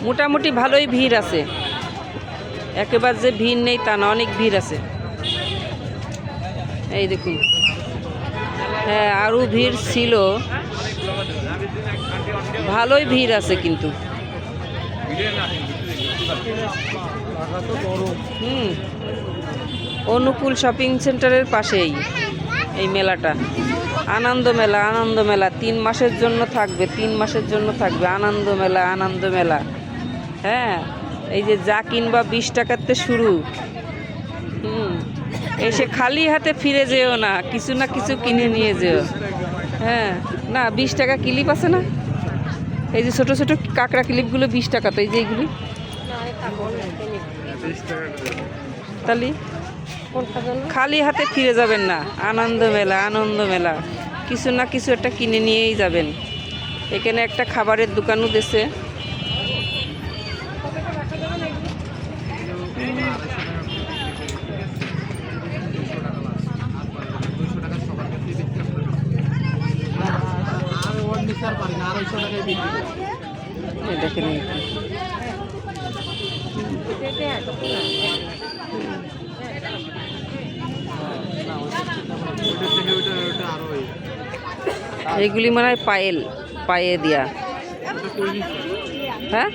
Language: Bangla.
মোটামুটি ভালোই ভিড় আছে, একেবারে যে ভিড় নেই তা না, অনেক ভিড় আছে। এই দেখুন, হ্যাঁ আরও ভিড় ছিল, ভালোই ভিড় আছে কিন্তু। অনুকূল শপিং সেন্টারের পাশেই এই মেলাটা, আনন্দ মেলা। আনন্দ মেলা 3 মাসের জন্য থাকবে, 3 মাসের জন্য থাকবে আনন্দ মেলা। আনন্দ মেলা, হ্যাঁ এই যে যা কিনবা 20 টাকাতে শুরু। এসে খালি হাতে ফিরে যেও না, কিছু না কিছু কিনে নিয়ে যেও। হ্যাঁ না, 20 টাকা ক্লিপ আছে না, এই যে ছোট ছোট কাঁকড়া ক্লিপগুলো 20 টাকা, তো এই যে এইগুলি তাহলে খালি হাতে ফিরে যাবেন না। আনন্দ মেলা, আনন্দ মেলা, কিছু না কিছু একটা কিনে নিয়েই যাবেন। এখানে একটা খাবারের দোকানও দিয়েছে। দেখেন এইগুলি মানে পায়েল, পায়ে দিয়া। হ্যাঁ